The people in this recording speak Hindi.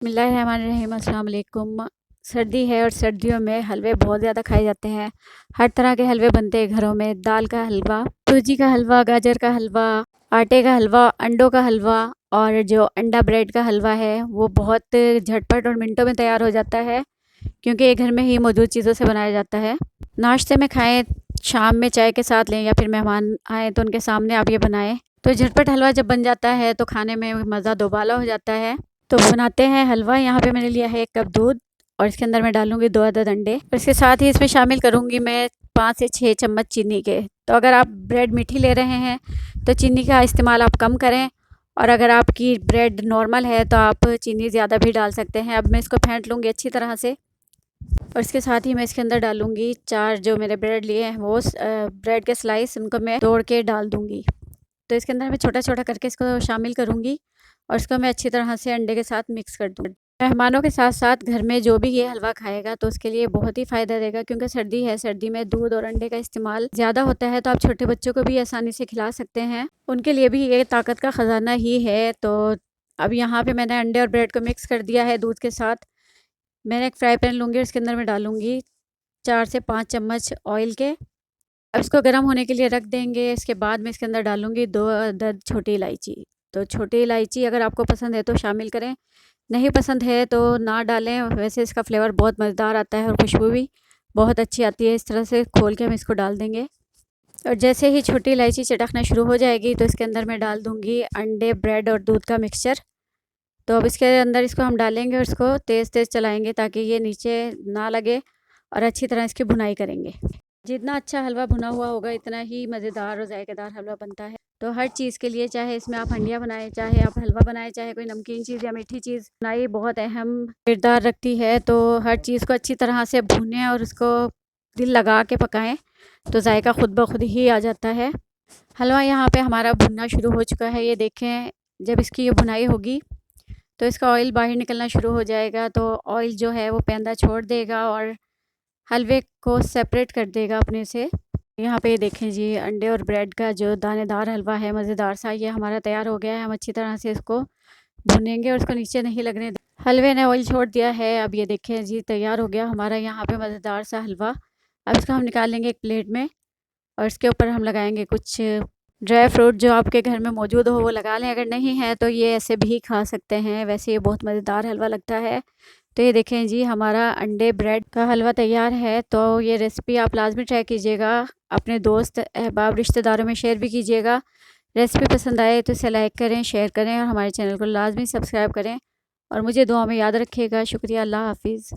बिस्मिल्लाहिर्रहमानिर्रहीम। अस्सलाम वालेकुम। सर्दी है और सर्दियों में हलवे बहुत ज़्यादा खाए जाते हैं। हर तरह के हलवे बनते हैं घरों में। दाल का हलवा, सूजी का हलवा, गाजर का हलवा, आटे का हलवा, अंडों का हलवा और जो अंडा ब्रेड का हलवा है वो बहुत झटपट और मिनटों में तैयार हो जाता है, क्योंकि ये घर में ही मौजूद चीज़ों से बनाया जाता है। नाश्ते में खाएं, शाम में चाय के साथ लें या फिर मेहमान आए तो उनके सामने आप ये बनाएं। तो झटपट हलवा जब बन जाता है तो खाने में मज़ा दोबाला हो जाता है। तो बनाते हैं हलवा। यहाँ पे मैंने लिया है 1 कप दूध और इसके अंदर मैं डालूंगी 2 अदद अंडे और इसके साथ ही इसमें शामिल करूंगी मैं 5 से 6 चम्मच चीनी के। तो अगर आप ब्रेड मीठी ले रहे हैं तो चीनी का इस्तेमाल आप कम करें, और अगर आपकी ब्रेड नॉर्मल है तो आप चीनी ज़्यादा भी डाल सकते हैं। अब मैं इसको फेंट लूँगी अच्छी तरह से और इसके साथ ही मैं इसके अंदर डालूँगी 4 जो मेरे ब्रेड लिए हैं वो ब्रेड के स्लाइस, उनको मैं तोड़ के डाल दूँगी। तो इसके अंदर मैं छोटा छोटा करके इसको शामिल करूँगी और इसको मैं अच्छी तरह से अंडे के साथ मिक्स कर दूँगी। मेहमानों के साथ साथ घर में जो भी ये हलवा खाएगा तो उसके लिए बहुत ही फ़ायदा देगा, क्योंकि सर्दी है, सर्दी में दूध और अंडे का इस्तेमाल ज़्यादा होता है। तो आप छोटे बच्चों को भी आसानी से खिला सकते हैं, उनके लिए भी ये ताकत का ख़जाना ही है। तो अब यहाँ पे मैंने अंडे और ब्रेड को मिक्स कर दिया है दूध के साथ। मैंने एक फ्राई पैन लूँगी और इसके अंदर मैं डालूँगी 4 से 5 चम्मच ऑयल के। अब इसको गर्म होने के लिए रख देंगे। इसके बाद मैं इसके अंदर डालूँगी 2 अदद छोटी इलायची। तो छोटी इलायची अगर आपको पसंद है तो शामिल करें, नहीं पसंद है तो ना डालें। वैसे इसका फ्लेवर बहुत मज़ेदार आता है और खुशबू भी बहुत अच्छी आती है। इस तरह से खोल के हम इसको डाल देंगे और जैसे ही छोटी इलायची चटकना शुरू हो जाएगी तो इसके अंदर मैं डाल दूँगी अंडे, ब्रेड और दूध का मिक्सचर। तो अब इसके अंदर इसको हम डालेंगे और इसको तेज़ तेज़ चलाएँगे ताकि ये नीचे ना लगे और अच्छी तरह इसकी भुनाई करेंगे। जितना अच्छा हलवा भुना हुआ होगा इतना ही मज़ेदार और जायकेदार हलवा बनता है। तो हर चीज़ के लिए, चाहे इसमें आप हंडिया बनाएं, चाहे आप हलवा बनाएं, चाहे कोई नमकीन चीज़ या मीठी चीज़, बुनाई बहुत अहम किरदार रखती है। तो हर चीज़ को अच्छी तरह से भूनें और उसको दिल लगा के पकाएं तो जायका खुद ब खुद ही आ जाता है। हलवा यहाँ पे हमारा भुनना शुरू हो चुका है। ये देखें, जब इसकी ये भुनाई होगी तो इसका ऑयल बाहर निकलना शुरू हो जाएगा। तो ऑयल जो है वो पैंदा छोड़ देगा और हलवे को सेपरेट कर देगा अपने से। यहाँ पे देखें जी, अंडे और ब्रेड का जो दानेदार हलवा है मज़ेदार सा, ये हमारा तैयार हो गया है। हम अच्छी तरह से इसको भुनेंगे और इसको नीचे नहीं लगने दें। हलवे ने ऑयल छोड़ दिया है। अब ये देखें जी, तैयार हो गया हमारा यहाँ पे मज़ेदार सा हलवा। अब इसको हम निकाल लेंगे एक प्लेट में और इसके ऊपर हम लगाएंगे कुछ ड्राई फ्रूट जो आपके घर में मौजूद हो वो लगा लें। अगर नहीं है तो ये ऐसे भी खा सकते हैं, वैसे ये बहुत मज़ेदार हलवा लगता है। तो ये देखें जी, हमारा अंडे ब्रेड का हलवा तैयार है। तो ये रेसिपी आप लाजमी ट्राई कीजिएगा, अपने दोस्त अहबाब रिश्तेदारों में शेयर भी कीजिएगा। रेसिपी पसंद आए तो इसे लाइक करें, शेयर करें और हमारे चैनल को लाजमी सब्सक्राइब करें और मुझे दुआ में याद रखिएगा। शुक्रिया, अल्लाह हाफिज़।